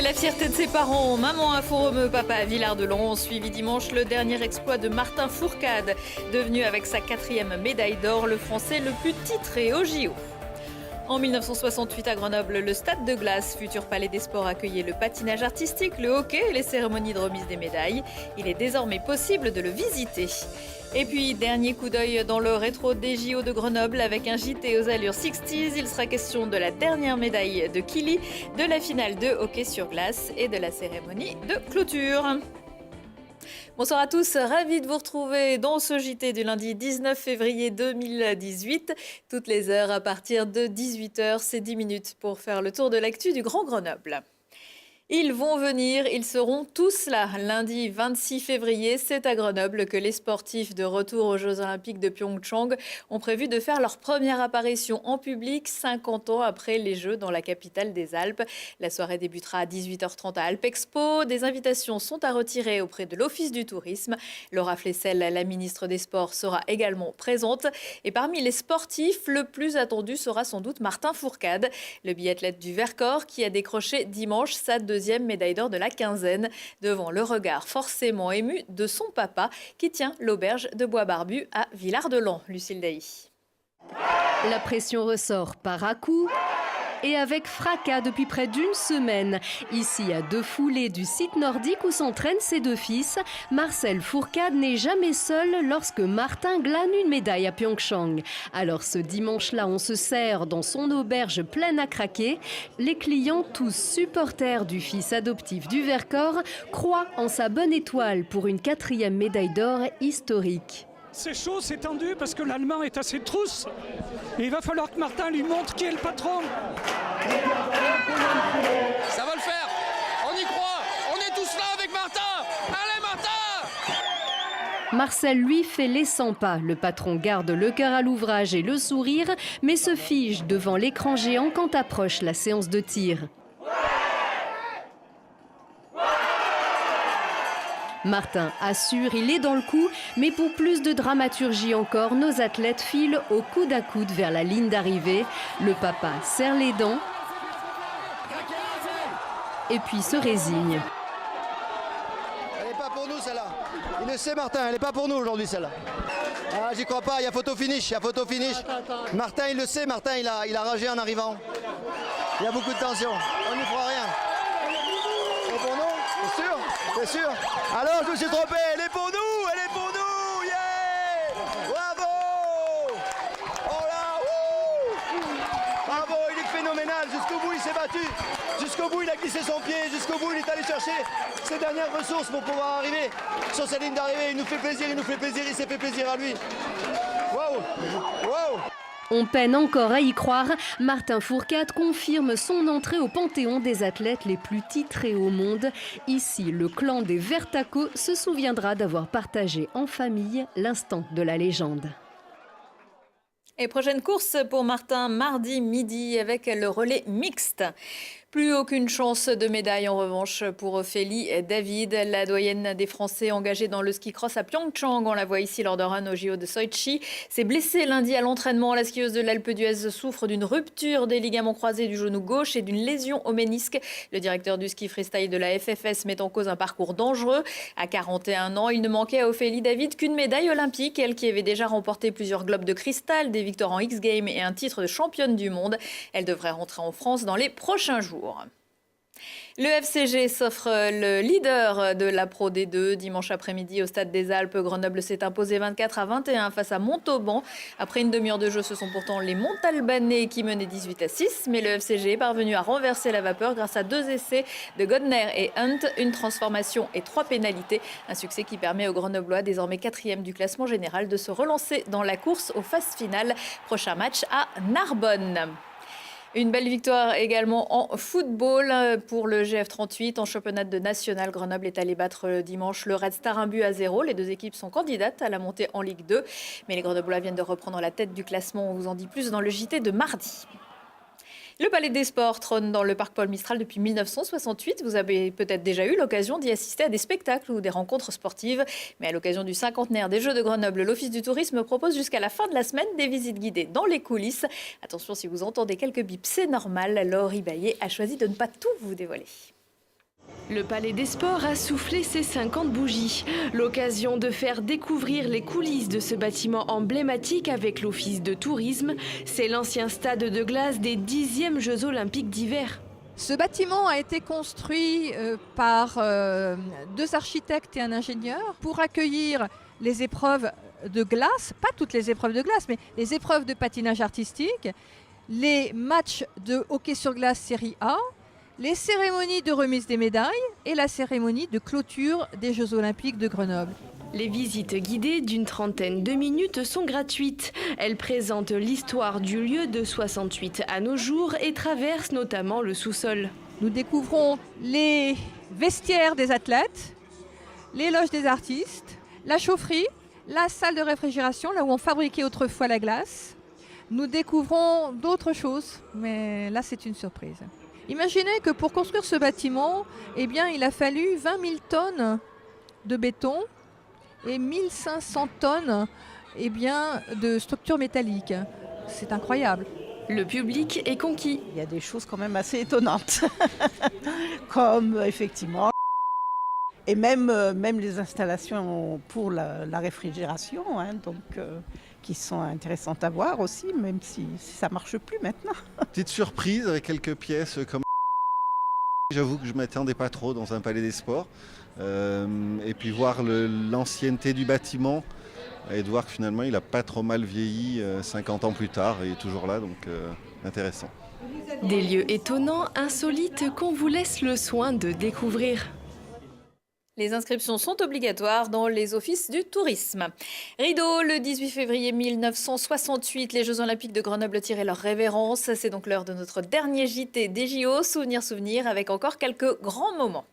la fierté de ses parents. Maman à Fouromeux, papa à Villard-de-Lans. Suivi dimanche le dernier exploit de Martin Fourcade, devenu avec sa 4e médaille d'or le Français le plus titré au JO. En 1968 à Grenoble, le Stade de Glace, futur palais des sports, accueillait le patinage artistique, le hockey et les cérémonies de remise des médailles. Il est désormais possible de le visiter. Et puis, dernier coup d'œil dans le rétro des JO de Grenoble avec un JT aux allures 60s. Il sera question de la dernière médaille de Kili, de la finale de hockey sur glace et de la cérémonie de clôture. Bonsoir à tous, ravi de vous retrouver dans ce JT du lundi 19 février 2018. Toutes les heures à partir de 18h, c'est 10 minutes pour faire le tour de l'actu du Grand Grenoble. Ils vont venir, ils seront tous là. Lundi 26 février, c'est à Grenoble que les sportifs de retour aux Jeux Olympiques de Pyeongchang ont prévu de faire leur première apparition en public 50 ans après les Jeux dans la capitale des Alpes. La soirée débutera à 18h30 à Alpexpo. Des invitations sont à retirer auprès de l'Office du tourisme. Laura Flessel, la ministre des Sports, sera également présente. Et parmi les sportifs, le plus attendu sera sans doute Martin Fourcade, le biathlète du Vercors qui a décroché dimanche sa deuxième médaille d'or de la quinzaine, devant le regard forcément ému de son papa qui tient l'auberge de Bois-Barbu à Villard-de-Lans. Lucille Dailly. La pression ressort par à-coups et avec fracas depuis près d'une semaine. Ici, à 2 foulées du site nordique où s'entraînent ses 2 fils, Marcel Fourcade n'est jamais seul lorsque Martin glane une médaille à Pyeongchang. Alors ce dimanche-là, on se sert dans son auberge pleine à craquer. Les clients, tous supporters du fils adoptif du Vercors, croient en sa bonne étoile pour une 4e médaille d'or historique. C'est chaud, c'est tendu parce que l'Allemand est assez trousse. Et il va falloir que Martin lui montre qui est le patron. Ça va le faire, on y croit, on est tous là avec Martin. Allez Martin! Marcel, lui, fait les 100 pas. Le patron garde le cœur à l'ouvrage et le sourire, mais se fige devant l'écran géant quand approche la séance de tir. Martin assure, il est dans le coup, mais pour plus de dramaturgie encore, nos athlètes filent au coude à coude vers la ligne d'arrivée. Le papa serre les dents et puis se résigne. Elle n'est pas pour nous celle-là. Il le sait Martin, elle n'est pas pour nous aujourd'hui celle-là. Ah j'y crois pas, il y a photo finish, il y a photo finish. Martin il le sait, Martin il a ragé en arrivant. Il y a beaucoup de tension, on n'y fera rien. C'est pour nous, c'est sûr, c'est sûr. Alors je me suis trompé, elle est pour nous, yeah. Bravo. Oh là, bravo, il est phénoménal, jusqu'au bout il s'est battu. Jusqu'au bout il a glissé son pied, jusqu'au bout il est allé chercher ses dernières ressources pour pouvoir arriver sur sa ligne d'arrivée. Il nous fait plaisir, il s'est fait plaisir à lui. Waouh, waouh. On peine encore à y croire. Martin Fourcade confirme son entrée au panthéon des athlètes les plus titrés au monde. Ici, le clan des Vertacos se souviendra d'avoir partagé en famille l'instant de la légende. Et prochaine course pour Martin mardi midi avec le relais mixte. Plus aucune chance de médaille en revanche pour Ophélie David, la doyenne des Français engagée dans le ski cross à Pyeongchang. On la voit ici lors d'un run au JO de Sochi. S'est blessée lundi à l'entraînement. La skieuse de l'Alpe d'Huez souffre d'une rupture des ligaments croisés du genou gauche et d'une lésion au ménisque. Le directeur du ski freestyle de la FFS met en cause un parcours dangereux. À 41 ans, il ne manquait à Ophélie David qu'une médaille olympique. Elle qui avait déjà remporté plusieurs globes de cristal, des victoires en X-Games et un titre de championne du monde. Elle devrait rentrer en France dans les prochains jours. Le FCG s'offre le leader de la Pro D2. Dimanche après-midi au Stade des Alpes, Grenoble s'est imposé 24-21 face à Montauban. Après une demi-heure de jeu, ce sont pourtant les Montalbanais qui menaient 18-6. Mais le FCG est parvenu à renverser la vapeur grâce à 2 essais de Godner et Hunt, une transformation et 3 pénalités. Un succès qui permet aux Grenoblois, désormais 4e du classement général, de se relancer dans la course aux phases finales. Prochain match à Narbonne. Une belle victoire également en football pour le GF38. En championnat de national, Grenoble est allé battre dimanche le Red Star 1-0. Les 2 équipes sont candidates à la montée en Ligue 2. Mais les Grenoblois viennent de reprendre la tête du classement. On vous en dit plus dans le JT de mardi. Le Palais des Sports trône dans le parc Paul Mistral depuis 1968. Vous avez peut-être déjà eu l'occasion d'y assister à des spectacles ou des rencontres sportives. Mais à l'occasion du 50e des Jeux de Grenoble, l'Office du tourisme propose jusqu'à la fin de la semaine des visites guidées dans les coulisses. Attention, si vous entendez quelques bips, c'est normal. Laurie Baillet a choisi de ne pas tout vous dévoiler. Le Palais des Sports a soufflé ses 50 bougies. L'occasion de faire découvrir les coulisses de ce bâtiment emblématique avec l'Office de tourisme. C'est l'ancien stade de glace des 10e Jeux olympiques d'hiver. Ce bâtiment a été construit par 2 architectes et un ingénieur pour accueillir les épreuves de glace, pas toutes les épreuves de glace, mais les épreuves de patinage artistique, les matchs de hockey sur glace série A, les cérémonies de remise des médailles et la cérémonie de clôture des Jeux olympiques de Grenoble. Les visites guidées d'une trentaine de minutes sont gratuites. Elles présentent l'histoire du lieu de 68 à nos jours et traversent notamment le sous-sol. Nous découvrons les vestiaires des athlètes, les loges des artistes, la chaufferie, la salle de réfrigération, là où on fabriquait autrefois la glace. Nous découvrons d'autres choses, mais là c'est une surprise. Imaginez que pour construire ce bâtiment, il a fallu 20 000 tonnes de béton et 1500 tonnes de structures métalliques. C'est incroyable. Le public est conquis. Il y a des choses quand même assez étonnantes, comme effectivement, et même les installations pour la réfrigération, qui sont intéressantes à voir aussi, même si ça ne marche plus maintenant. Petite surprise avec quelques pièces comme... J'avoue que je ne m'attendais pas trop dans un palais des sports. Et puis voir l'ancienneté du bâtiment et de voir que finalement il n'a pas trop mal vieilli 50 ans plus tard et est toujours là, donc intéressant. Des lieux étonnants, insolites qu'on vous laisse le soin de découvrir. Les inscriptions sont obligatoires dans les offices du tourisme. Rideau, le 18 février 1968, les Jeux Olympiques de Grenoble tiraient leur révérence. C'est donc l'heure de notre dernier JT des JO. Souvenir avec encore quelques grands moments.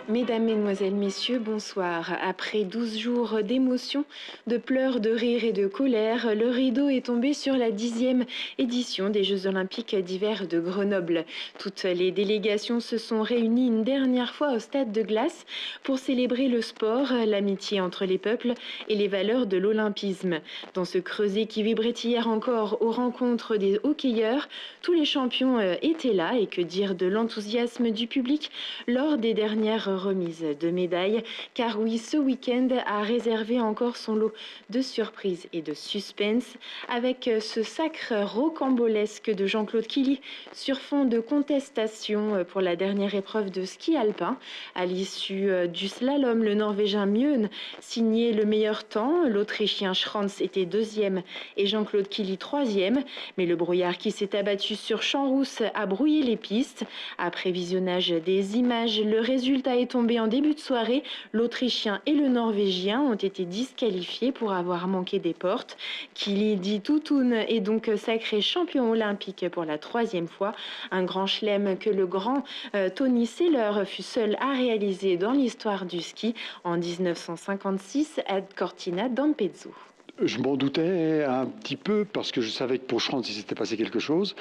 Mesdames, Mesdemoiselles, Messieurs, bonsoir. Après 12 jours d'émotion, de pleurs, de rires et de colère, le rideau est tombé sur la 10e édition des Jeux Olympiques d'hiver de Grenoble. Toutes les délégations se sont réunies une dernière fois au stade de glace pour célébrer le sport, l'amitié entre les peuples et les valeurs de l'olympisme. Dans ce creuset qui vibrait hier encore aux rencontres des hockeyeurs, tous les champions étaient là, et que dire de l'enthousiasme du public lors des dernières remise de médailles, car oui, ce week-end a réservé encore son lot de surprises et de suspense, avec ce sacre rocambolesque de Jean-Claude Killy sur fond de contestation pour la dernière épreuve de ski alpin. À l'issue du slalom, le Norvégien Mjøen signait le meilleur temps, l'Autrichien Schranz était 2e et Jean-Claude Killy 3e, mais le brouillard qui s'est abattu sur Champs-Rousse a brouillé les pistes. Après visionnage des images, le résultat est tombé en début de soirée. L'Autrichien et le Norvégien ont été disqualifiés pour avoir manqué des portes. Killy dit Toutoun est donc sacré champion olympique pour la 3e fois. Un grand chelem que le grand Tony Seller fut seul à réaliser dans l'histoire du ski en 1956 à Cortina d'Ampezzo. Je m'en doutais un petit peu parce que je savais que pour Schranz, il s'était passé quelque chose.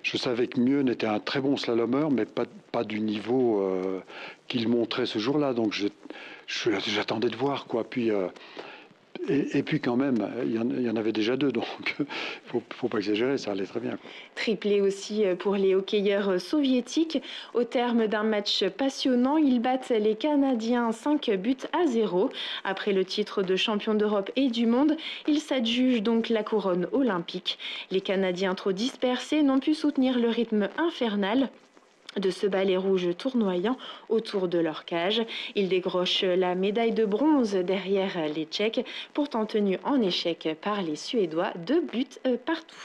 Je savais que Mjøen était un très bon slalomeur, mais pas du niveau qu'il montrait ce jour-là. Donc j'attendais de voir, quoi. Puis, et puis quand même, il y en avait déjà 2, donc faut pas exagérer, ça allait très bien, quoi. Triplé aussi pour les hockeyeurs soviétiques. Au terme d'un match passionnant, ils battent les Canadiens 5-0. Après le titre de champion d'Europe et du monde, ils s'adjugent donc la couronne olympique. Les Canadiens, trop dispersés, n'ont pu soutenir le rythme infernal de ce balai rouge tournoyant autour de leur cage. Ils décrochent la médaille de bronze derrière les Tchèques, pourtant tenus en échec par les Suédois, 2 buts partout.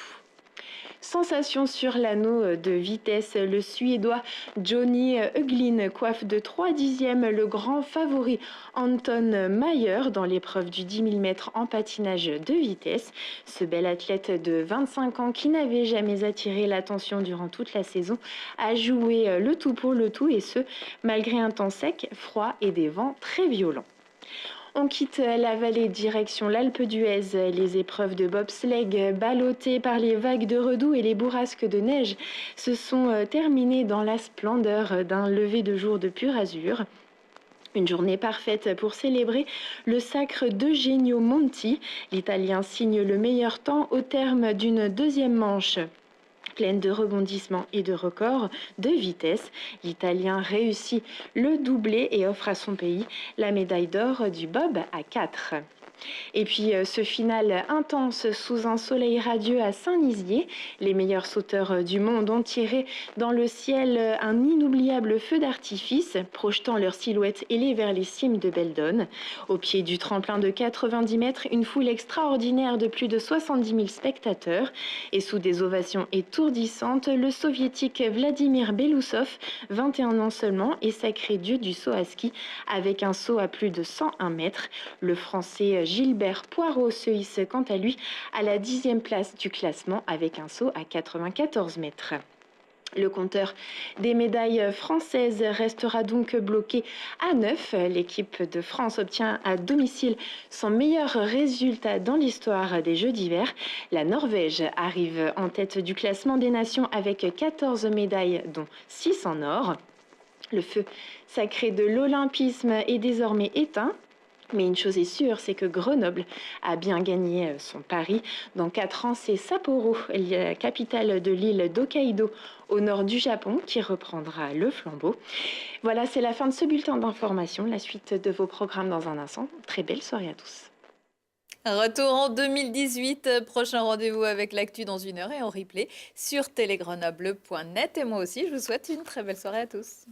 Sensation sur l'anneau de vitesse, le Suédois Johnny Höglin coiffe de 3/10 le grand favori Anton Mayer dans l'épreuve du 10 000 mètres en patinage de vitesse. Ce bel athlète de 25 ans qui n'avait jamais attiré l'attention durant toute la saison a joué le tout pour le tout, et ce, malgré un temps sec, froid et des vents très violents. On quitte la vallée direction l'Alpe d'Huez. Les épreuves de bobsleigh ballottées par les vagues de redoux et les bourrasques de neige se sont terminées dans la splendeur d'un lever de jour de pur azur. Une journée parfaite pour célébrer le sacre d'Eugenio Monti. L'Italien signe le meilleur temps au terme d'une 2e manche pleine de rebondissements et de records de vitesse. L'Italien réussit le doublé et offre à son pays la médaille d'or du bob à 4. Et puis ce final intense sous un soleil radieux à Saint-Nizier. Les meilleurs sauteurs du monde ont tiré dans le ciel un inoubliable feu d'artifice, projetant leurs silhouettes ailées vers les cimes de Beldon. Au pied du tremplin de 90 mètres, une foule extraordinaire de plus de 70 000 spectateurs. Et sous des ovations étourdissantes, le soviétique Vladimir Belousov, 21 ans seulement, est sacré dieu du saut à ski avec un saut à plus de 101 mètres. Le français Gilbert Poirot se hisse quant à lui à la 10e place du classement avec un saut à 94 mètres. Le compteur des médailles françaises restera donc bloqué à 9. L'équipe de France obtient à domicile son meilleur résultat dans l'histoire des Jeux d'hiver. La Norvège arrive en tête du classement des nations avec 14 médailles, dont 6 en or. Le feu sacré de l'olympisme est désormais éteint. Mais une chose est sûre, c'est que Grenoble a bien gagné son pari. Dans 4 ans, c'est Sapporo, la capitale de l'île d'Hokkaido, au nord du Japon, qui reprendra le flambeau. Voilà, c'est la fin de ce bulletin d'information. La suite de vos programmes dans un instant. Très belle soirée à tous. Retour en 2018, prochain rendez-vous avec l'actu dans 1 heure et en replay sur télégrenoble.net. Et moi aussi, je vous souhaite une très belle soirée à tous.